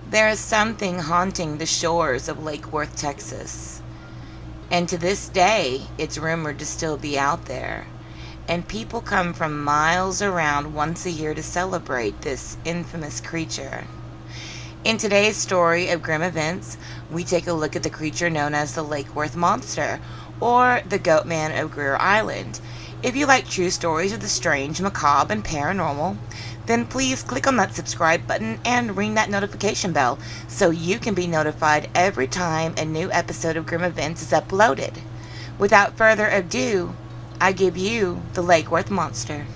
There is something haunting the shores of Lake Worth, Texas. And to this day, it's rumored to still be out there. And people come from miles around once a year to celebrate this infamous creature. In today's story of grim events, we take a look at the creature known as the Lake Worth Monster, or the Goat Man of Greer Island. If you like true stories of the strange, macabre, and paranormal, then please click on that subscribe button and ring that notification bell so you can be notified every time a new episode of Grim Events is uploaded. Without further ado, I give you the Lake Worth Monster.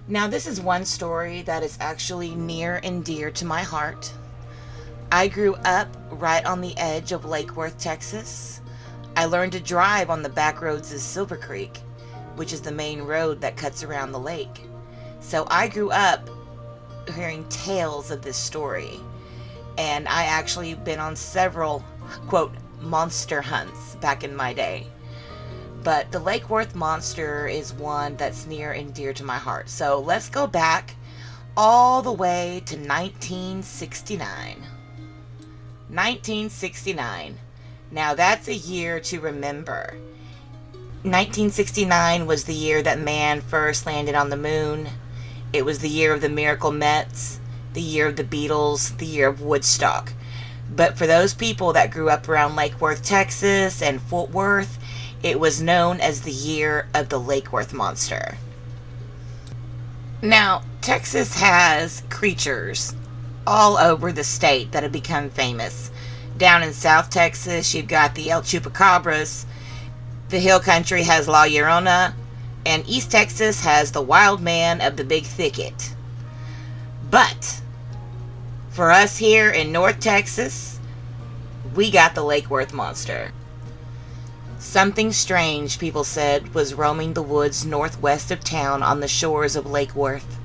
Now, this is one story that is actually near and dear to my heart. I grew up right on the edge of Lake Worth, Texas. I learned to drive on the back roads of Silver Creek, which is the main road that cuts around the lake. So I grew up hearing tales of this story, and I actually been on several, quote, monster hunts back in my day. But the Lake Worth Monster is one that's near and dear to my heart. So let's go back all the way to 1969. 1969. Now that's a year to remember. 1969 was the year that man first landed on the moon. It was the year of the Miracle Mets, the year of the Beatles, the year of Woodstock. But for those people that grew up around Lake Worth, Texas and Fort Worth, it was known as the year of the Lake Worth Monster. Now, Texas has creatures all over the state that have become famous. Down in South Texas, you've got the El Chupacabras. The Hill Country has La Llorona. And East Texas has the Wild Man of the Big Thicket. But for us here in North Texas, we got the Lake Worth Monster. Something strange, people said, was roaming the woods northwest of town on the shores of Lake Worth.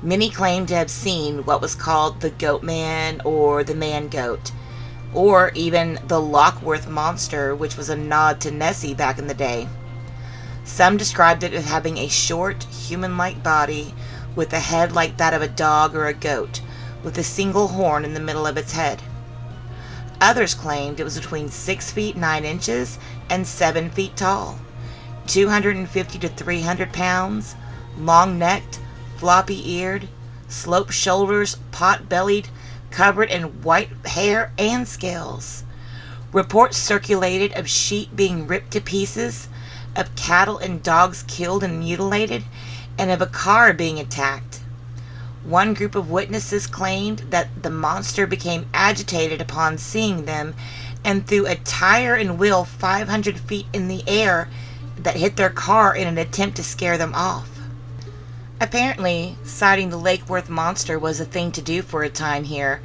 Many claimed to have seen what was called the Goat Man or the Man Goat, or even the Lockworth Monster, which was a nod to Nessie back in the day. Some described it as having a short, human-like body with a head like that of a dog or a goat, with a single horn in the middle of its head. Others claimed it was between 6 feet 9 inches and 7 feet tall, 250 to 300 pounds, long-necked, floppy-eared, sloped shoulders, pot-bellied, covered in white hair and scales. Reports circulated of sheep being ripped to pieces, of cattle and dogs killed and mutilated, and of a car being attacked. One group of witnesses claimed that the monster became agitated upon seeing them and threw a tire and wheel 500 feet in the air that hit their car in an attempt to scare them off. Apparently, sighting the Lake Worth Monster was a thing to do for a time here,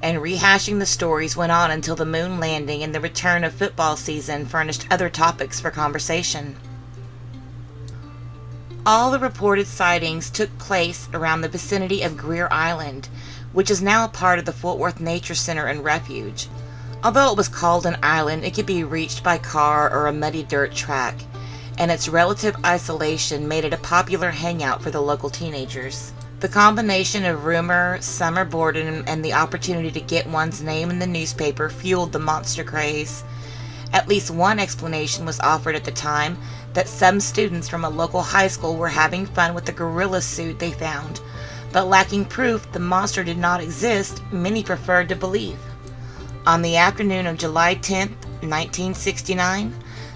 and rehashing the stories went on until the moon landing and the return of football season furnished other topics for conversation. All the reported sightings took place around the vicinity of Greer Island, which is now a part of the Fort Worth Nature Center and Refuge. Although it was called an island, it could be reached by car or a muddy dirt track, and its relative isolation made it a popular hangout for the local teenagers. The combination of rumor, summer boredom, and the opportunity to get one's name in the newspaper fueled the monster craze. At least one explanation was offered at the time, that some students from a local high school were having fun with the gorilla suit they found. But lacking proof the monster did not exist, many preferred to believe. On the afternoon of July 10th, 1969,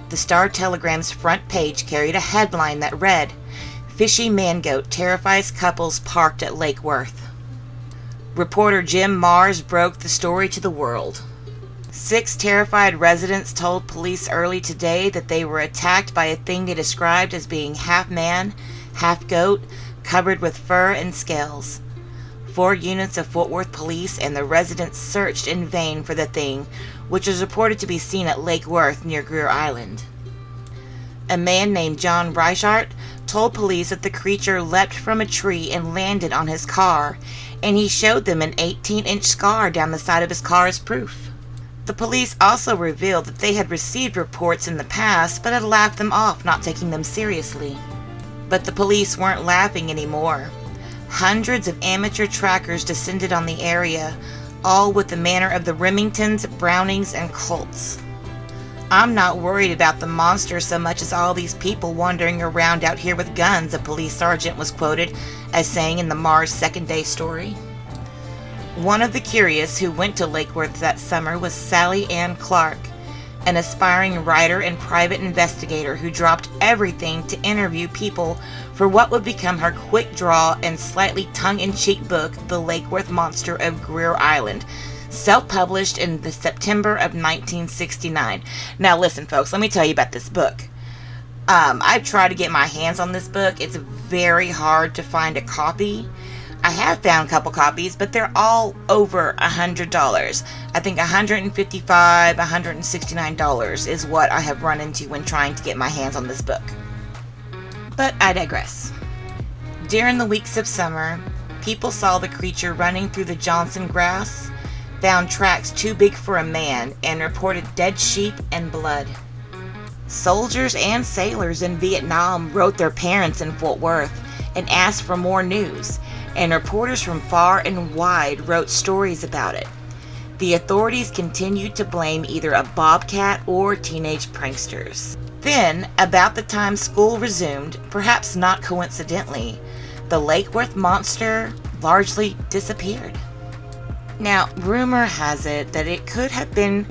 the Star-Telegram's front page carried a headline that read, "Fishy Man-Goat Terrifies Couples Parked at Lake Worth." Reporter Jim Mars broke the story to the world. 6 terrified residents told police early today that they were attacked by a thing they described as being half man, half goat, covered with fur and scales. 4 units of Fort Worth police and the residents searched in vain for the thing, which was reported to be seen at Lake Worth near Greer Island. A man named John Reichart told police that the creature leapt from a tree and landed on his car, and he showed them an 18-inch scar down the side of his car as proof. The police also revealed that they had received reports in the past but had laughed them off, not taking them seriously. But the police weren't laughing anymore. Hundreds of amateur trackers descended on the area, all with the manner of the Remingtons, Brownings, and Colts. "I'm not worried about the monster so much as all these people wandering around out here with guns," a police sergeant was quoted as saying in the Mars second day story. One of the curious who went to Lake Worth that summer was Sally Ann Clark, an aspiring writer and private investigator who dropped everything to interview people for what would become her quick draw and slightly tongue-in-cheek book, The Lake Worth Monster of Greer Island, self-published in the September of 1969. Now listen, folks, let me tell you about this book. I've tried to get my hands on this book. It's very hard to find a copy. I have found a couple copies, but they're all over $100. I think $155, $169 is what I have run into when trying to get my hands on this book. But I digress. During the weeks of summer, people saw the creature running through the Johnson grass, found tracks too big for a man, and reported dead sheep and blood. Soldiers and sailors in Vietnam wrote their parents in Fort Worth and asked for more news, and reporters from far and wide wrote stories about it. The authorities continued to blame either a bobcat or teenage pranksters. Then, about the time school resumed, perhaps not coincidentally, the Lake Worth monster largely disappeared. Now, rumor has it that it could have been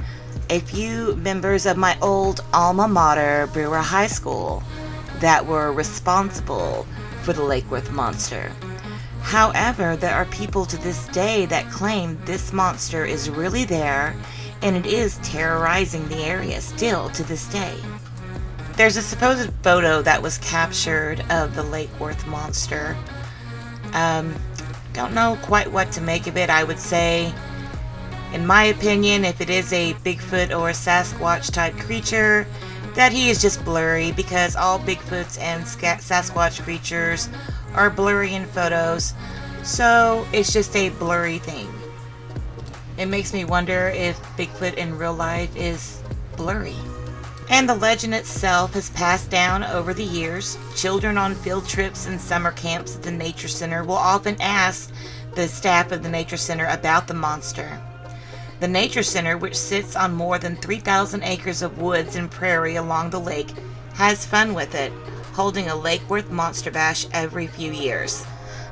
a few members of my old alma mater, Brewer High School, that were responsible for the Lake Worth monster. However, there are people to this day that claim this monster is really there and it is terrorizing the area still to this day. There's a supposed photo that was captured of the Lake Worth monster. Don't know quite what to make of it. I would say, in my opinion, if it is a Bigfoot or a Sasquatch type creature, that he is just blurry, because all Bigfoots and Sasquatch creatures are blurry in photos, so it's just a blurry thing. It makes me wonder if Bigfoot in real life is blurry. And the legend itself has passed down over the years. Children on field trips and summer camps at the Nature Center will often ask the staff of the Nature Center about the monster. The Nature Center, which sits on more than 3,000 acres of woods and prairie along the lake, has fun with it, holding a Lake Worth Monster Bash every few years.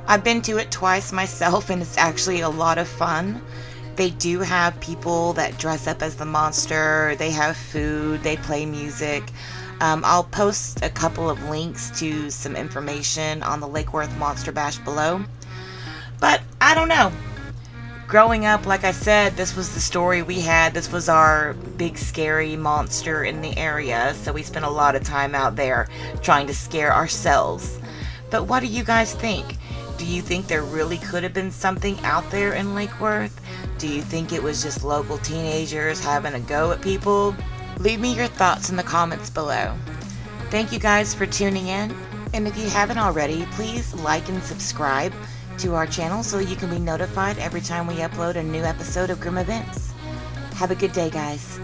I've been to it twice myself, and it's actually a lot of fun. They do have people that dress up as the monster, they have food, they play music. I'll post a couple of links to some information on the Lake Worth Monster Bash below. But I don't know. Growing up, like I said, this was the story we had. This was our big scary monster in the area, so we spent a lot of time out there trying to scare ourselves. But what do you guys think? Do you think there really could have been something out there in Lake Worth? Do you think it was just local teenagers having a go at people? Leave me your thoughts in the comments below. Thank you guys for tuning in, and if you haven't already, please like and subscribe to our channel so you can be notified every time we upload a new episode of Grim Events. Have a good day, guys.